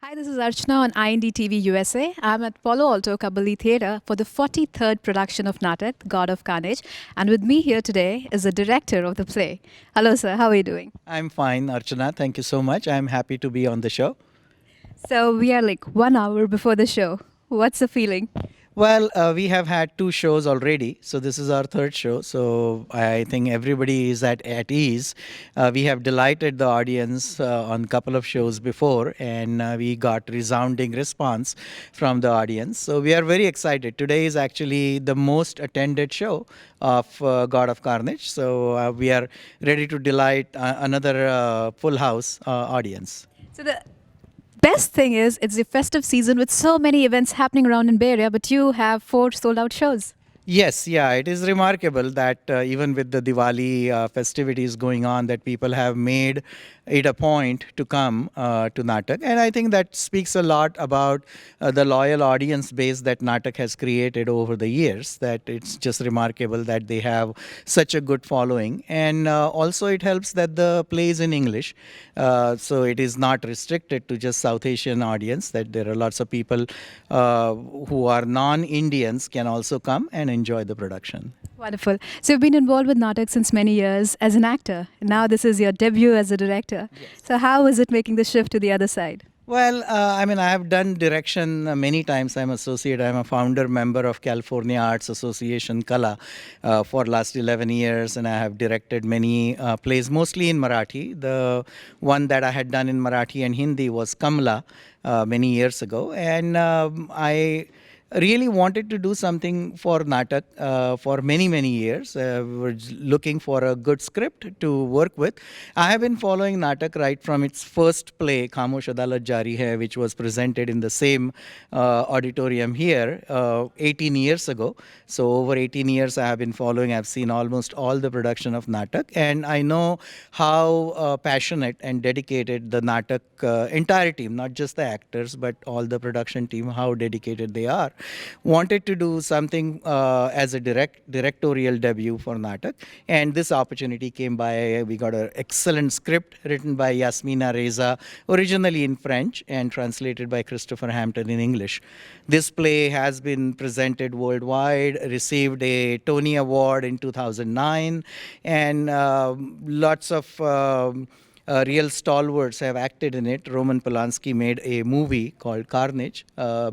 Hi, this is Archana on IND TV USA. I'm at Palo Alto Kabali Theatre for the 43rd production of Naatak, God of Carnage. And with me here today is the director of the play. Hello, sir. How are you doing? I'm fine, Archana. Thank you so much. I'm happy to be on the show. So, we are like 1 hour before the show. What's the feeling? Well, we have had two shows already, so this is our third show. So I think everybody is at ease. We have delighted the audience on a couple of shows before, and we got resounding response from the audience. So we are very excited. Today is actually the most attended show of God of Carnage. So we are ready to delight another full house audience. So, the best thing is it's the festive season with so many events happening around in Bay Area, but you have 4 sold out shows. Yes, yeah, it is remarkable that even with the Diwali festivities going on, that people have made it a point to come to Naatak, and I think that speaks a lot about the loyal audience base that Naatak has created over the years. That it's just remarkable that they have such a good following, and also it helps that the play is in English, so it is not restricted to just South Asian audience. That there are lots of people who are non-Indians can also come and enjoy the production. Wonderful. So, you've been involved with Naatak since many years as an actor. Now, this is your debut as a director. So, how is it making the shift to the other side? Well, I mean, I have done direction many times. I'm associate. I'm a founder member of California Arts Association Kala for last 11 years, and I have directed many plays, mostly in Marathi. The one that I had done in Marathi and Hindi was Kamla many years ago, and I really wanted to do something for Naatak for many years. We were looking for a good script to work with. I have been following Naatak right from its first play, Khamosh Adalat Jari Hai, which was presented in the same auditorium here 18 years ago. So over 18 years I have been following. I've seen almost all the production of Naatak, and I know how passionate and dedicated the Naatak entire team, not just the actors, but all the production team, how dedicated they are. Wanted to do something as a directorial debut for Naatak, and this opportunity came by. We got an excellent script written by Yasmina Reza, originally in French and translated by Christopher Hampton in English. This play has been presented worldwide, received a Tony Award in 2009, and lots of real stalwarts have acted in it. Roman Polanski made a movie called Carnage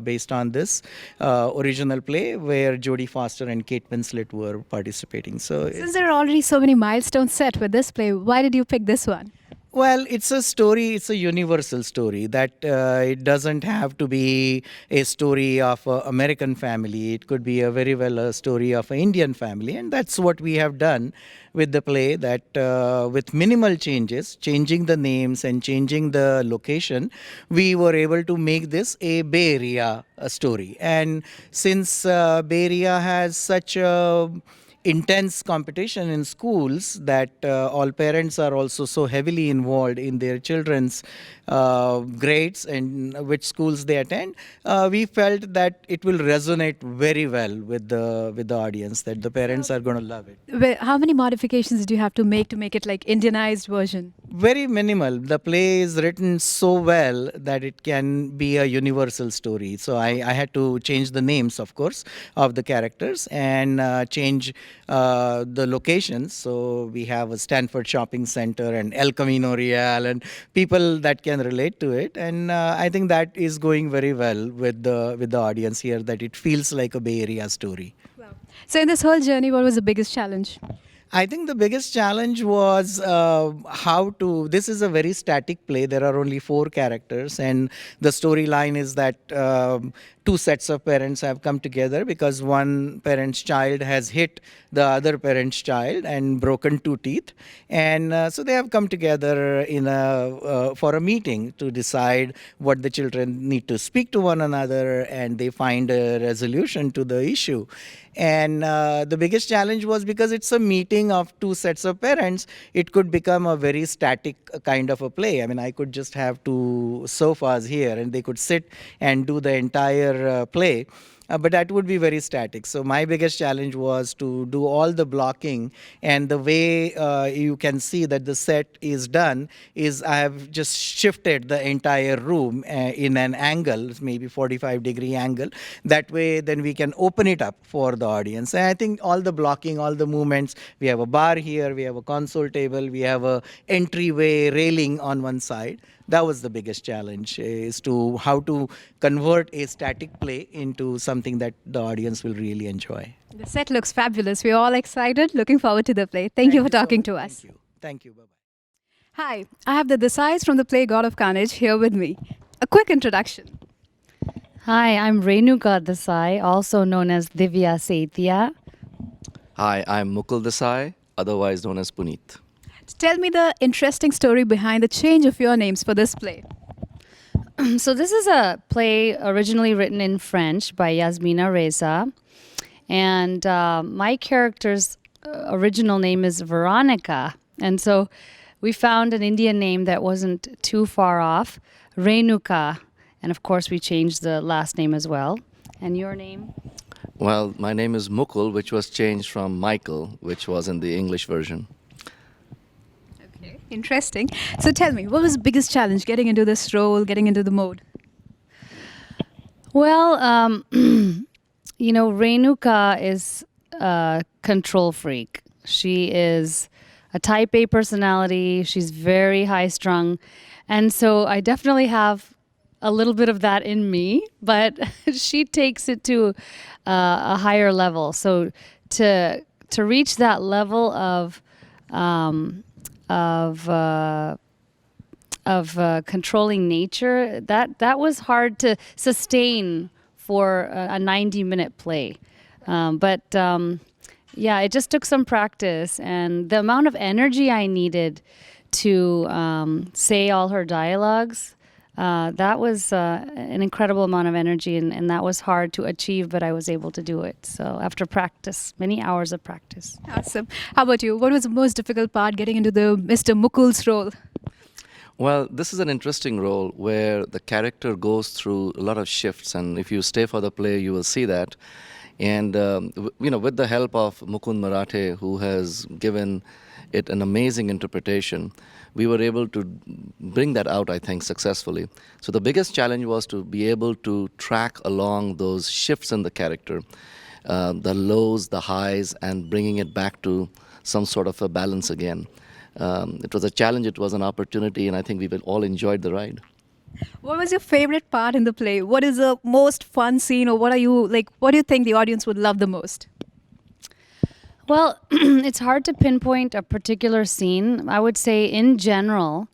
based on this original play where Jodie Foster and Kate Winslet were participating. So, Since there are already so many milestones set with this play, why did you pick this one? well, it's a story, it's a universal story that it doesn't have to be a story of an American family. It could be a very well a story of an Indian family. And that's what we have done with the play, that with minimal changes, changing the names and changing the location, we were able to make this a Bay Area story. And since Bay Area has such a intense competition in schools that all parents are also so heavily involved in their children's grades and which schools they attend, we felt that it will resonate very well with the audience, that the parents are going to love it. How many modifications did you have to make it like Indianized version? Very minimal. The play is written so well that it can be a universal story. So I had to change the names, of course, of the characters, and change the locations. So we have a Stanford Shopping Center and El Camino Real, and people that can relate to it. And I think that is going very well with the audience here, that it feels like a Bay Area story. Wow. So, in this whole journey, what was the biggest challenge? I think the biggest challenge was how to. This is a very static play. There are only 4 characters, and the storyline is that 2 sets of parents have come together because one parent's child has hit the other parent's child and broken 2 teeth, and so they have come together in a for a meeting to decide what the children need to speak to one another, and they find a resolution to the issue. And the biggest challenge was because it's a meeting of 2 sets of parents, it could become a very static kind of a play. I mean, I could just have 2 sofas here and they could sit and do the entire play. but that would be very static. So my biggest challenge was to do all the blocking, and the way you can see that the set is done is I have just shifted the entire room in an angle, maybe 45-degree angle. That way, then we can open it up for the audience. And I think all the blocking, all the movements, we have a bar here, we have a console table, we have a entryway railing on one side. That was the biggest challenge, is to how to convert a static play into something that the audience will really enjoy. The set looks fabulous. We're all excited, looking forward to the play. Thank you for so talking much. to us. Thank you. Thank you. Bye-bye. Hi, I have the Desais from the play God of Carnage here with me. A quick introduction. Hi, I'm Renuka Desai, also known as Divya Sethia. Hi, I'm Mukul Desai, otherwise known as Puneet. Tell me the interesting story behind the change of your names for this play. So this is a play originally written in French by Yasmina Reza. And my character's original name is Veronica. And so we found an Indian name that wasn't too far off, Renuka. And of course, we changed the last name as well. And your name? Well, my name is Mukul, which was changed from Michael, which was in the English version. Okay, interesting. So tell me, what was the biggest challenge getting into this role, getting into the mode? Well, Renuka is a control freak. She is a type A personality. She's very high strung. And so I definitely have a little bit of that in me, but she takes it to a higher level. So to reach that level of controlling nature, that was hard to sustain for a 90-minute play. Yeah, it just took some practice, and the amount of energy I needed to say all her dialogues, that was an incredible amount of energy, and that was hard to achieve, but I was able to do it. So after practice, many hours of practice. Awesome. How about you? What was the most difficult part getting into the Mr. Mukul's role? Well, this is an interesting role where the character goes through a lot of shifts, and if you stay for the play, you will see that. And with the help of Mukund Marathe, who has given it an amazing interpretation, we were able to bring that out, I think, successfully. So the biggest challenge was to be able to track along those shifts in the character, the lows, the highs, and bringing it back to some sort of a balance again. It was a challenge, it was an opportunity, and I think we all enjoyed the ride. What was your favorite part in the play? What is the most fun scene, or what do you think the audience would love the most? Well, it's hard to pinpoint a particular scene. I would say in general,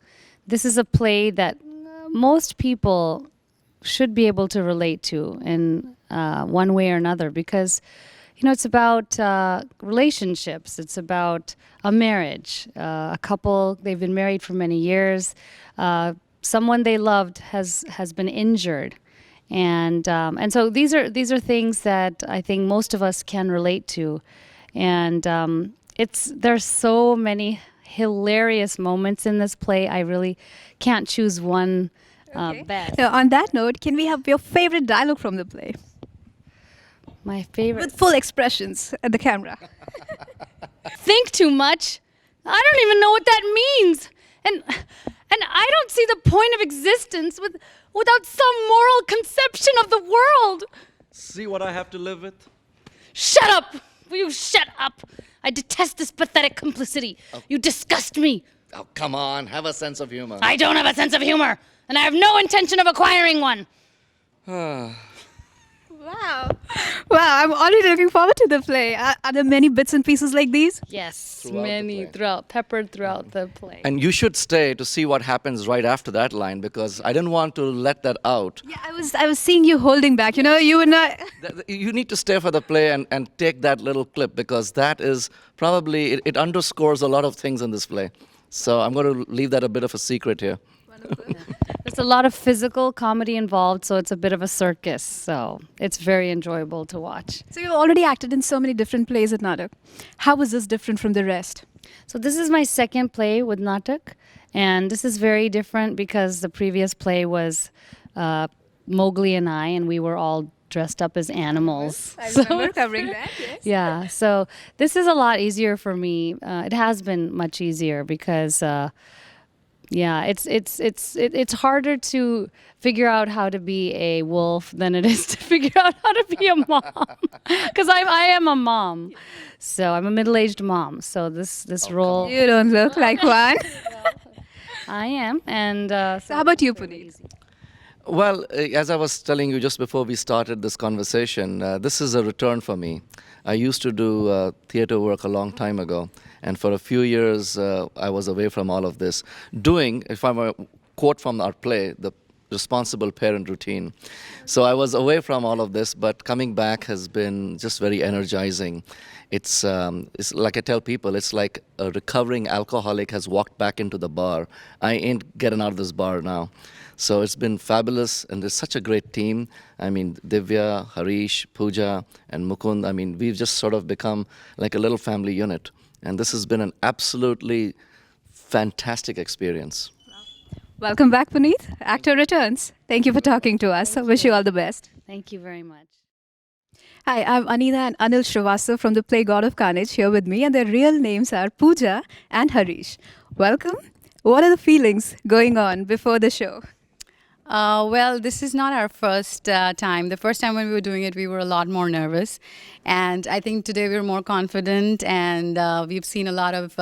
this is a play that most people should be able to relate to in one way or another, because it's about relationships. It's about a marriage, a couple, they've been married for many years. Someone they loved has been injured. And so these are things that I think most of us can relate to. And there's so many hilarious moments in this play. I really can't choose one best. Now, on that note, can we have your favorite dialogue from the play? My favorite. With full expressions at the camera. Think too much. I don't even know what that means. And I don't see the point of existence without some moral conception of the world. See what I have to live with? Shut up! Will you shut up? I detest this pathetic complicity. Oh. You disgust me. Oh, come on, have a sense of humor. I don't have a sense of humor, and I have no intention of acquiring one. Wow. Wow, I'm already looking forward to the play. Are there many bits and pieces like these? Yes, Throughout many peppered throughout the play. And you should stay to see what happens right after that line, because I didn't want to let that out. Yeah, I was seeing you holding back. You and I. You need to stay for the play and take that little clip, because that is probably, it underscores a lot of things in this play. So I'm going to leave that a bit of a secret here. There's a lot of physical comedy involved, so it's a bit of a circus. So it's very enjoyable to watch. So you've already acted in so many different plays at Naatak. How was this different from the rest? So this is my second play with Naatak, and this is very different because the previous play was Mowgli and I, and we were all dressed up as animals. I remember covering that, yes. Yeah, so this is a lot easier for me. It has been much easier because, yeah, it's harder to figure out how to be a wolf than it is to figure out how to be a mom. Because I am a mom, so I'm a middle-aged mom. So this role You don't look like one. I am, and So how about you, Puneet? Well, as I was telling you just before we started this conversation, this is a return for me. I used to do theater work a long time ago, and for a few years I was away from all of this, doing, if I were quote from our play, the responsible parent routine. So I was away from all of this, but coming back has been just very energizing. It's like I tell people, it's like a recovering alcoholic has walked back into the bar. I ain't getting out of this bar now. So it's been fabulous, and there's such a great team. I mean, Divya, Harish, Pooja, and Mukund, I mean, we've just sort of become like a little family unit. And this has been an absolutely fantastic experience. Welcome back, Puneet. Actor returns. Thank you for talking to us. I wish you all the best. thank you very much. Hi, I'm Anita and Anil Srivastav from the play God of Carnage here with me, and their real names are Pooja and Harish. Welcome. What are the feelings going on before the show? Well, this is not our first time. The first time when we were doing it, we were a lot more nervous. And I think today we're more confident, and we've seen a lot of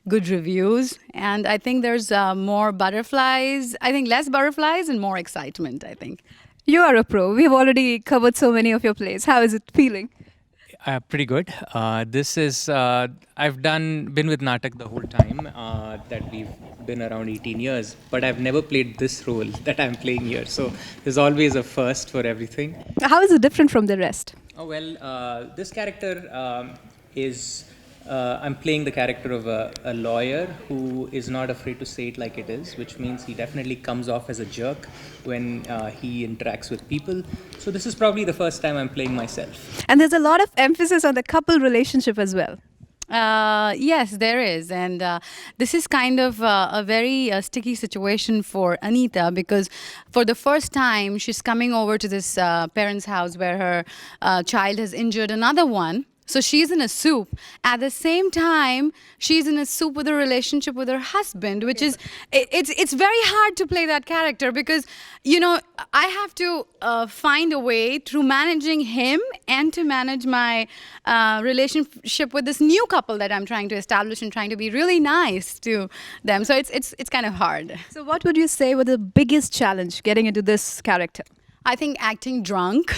good reviews. And I think there's more butterflies. I think less butterflies and more excitement, I think. You are a pro. We've already covered so many of your plays. How is it feeling? Pretty good. This is I've been with Naatak the whole time that we've been around 18 years, but I've never played this role that I'm playing here. So there's always a first for everything. How is it different from the rest? Oh well, this character is I'm playing the character of a lawyer who is not afraid to say it like it is, which means he definitely comes off as a jerk when he interacts with people. So this is probably the first time I'm playing myself. And there's a lot of emphasis on the couple relationship as well. Yes, there is. And this is kind of a very sticky situation for Anita, because for the first time, she's coming over to this parent's house where her child has injured another one. So she's in a soup. At the same time, she's in a soup with a relationship with her husband, which is, it's very hard to play that character because, you know, I have to find a way through managing him and to manage my relationship with this new couple that I'm trying to establish and trying to be really nice to them. So it's kind of hard. So what would you say was the biggest challenge getting into this character? I think acting drunk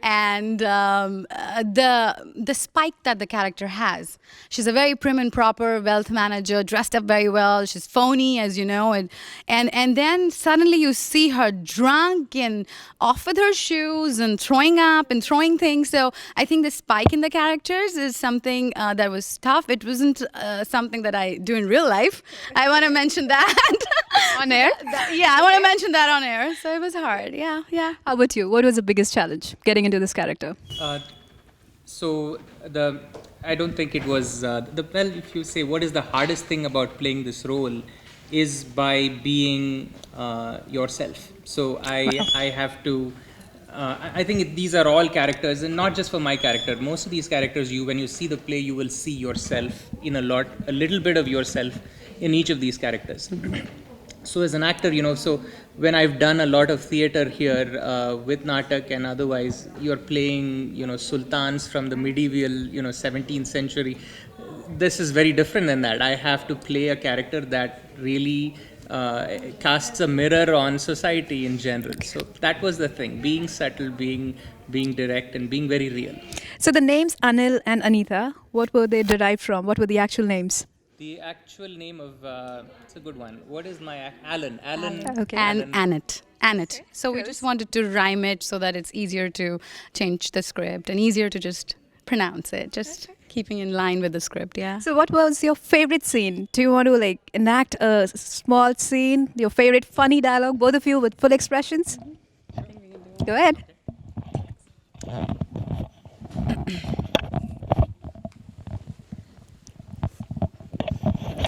and the spike that the character has. She's a very prim and proper wealth manager, dressed up very well. She's phony, as you know, and then suddenly you see her drunk and off with her shoes and throwing up and throwing things. So I think the spike in the characters is something that was tough. It wasn't something that I do in real life. I want to mention that On air? Yeah, I want to mention that on air. So it was hard. Yeah. How about you? What was the biggest challenge getting into this character? I don't think it was well. If you say what is the hardest thing about playing this role, is by being yourself. So I have to. I think these are all characters, and not just for my character. Most of these characters, when you see the play, you will see yourself in a little bit of yourself in each of these characters. So as an actor, so when I've done a lot of theater here with Naatak and otherwise, you're playing, sultans from the medieval, 17th century. This is very different than that. I have to play a character that really casts a mirror on society in general. So that was the thing, being subtle, being direct, and being very real. So the names Anil and Anita, what were they derived from? What were the actual names? The actual name of, it's a good one. What is my, Alan. Okay. And Annette. So we just wanted to rhyme it so that it's easier to change the script and easier to just pronounce it. Just keeping in line with the script, yeah. So what was your favorite scene? Do you want to enact a small scene? Your favorite funny dialogue, both of you with full expressions? Go ahead.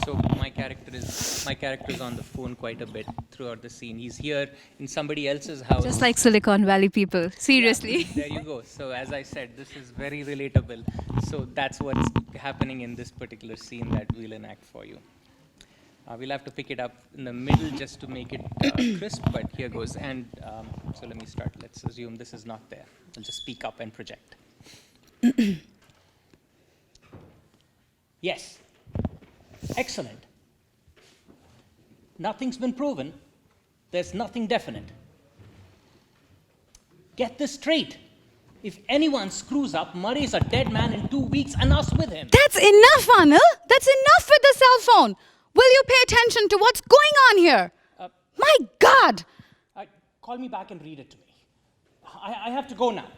So my character is on the phone quite a bit throughout the scene. He's here in somebody else's house. Just like Silicon Valley people. Seriously. There you go. So as I said, this is very relatable. So that's what's happening in this particular scene that we'll enact for you. We'll have to pick it up in the middle just to make it crisp, but here goes. And so let me start. Let's assume this is not there. I'll just speak up and project. Yes. Excellent. Nothing's been proven. There's nothing definite. Get this straight. If anyone screws up, Murray's a dead man in 2 weeks and us with him. That's enough, Anil. That's enough with the cell phone. Will you pay attention to what's going on here? My God! Call me back and read it to me. I have to go now.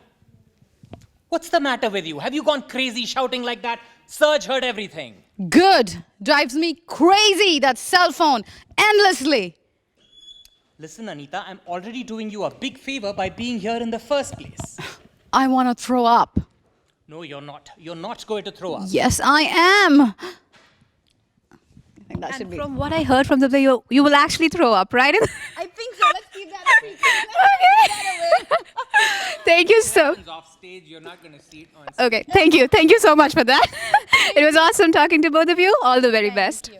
What's the matter with you? Have you gone crazy shouting like that? Serge heard everything. Good. Drives me crazy, that cell phone. Endlessly. Listen, Anita, I'm already doing you a big favor by being here in the first place. I want to throw up. No, you're not. You're not going to throw up. Yes, I am. I think that should And be. from what I heard from the play, you will actually throw up, right? I think so. Let's keep that a secret. Thank you so. Happens off stage, you're not going to see it on stage. Okay, thank you. Thank you so much for that. It was awesome talking to both of you. All the very best.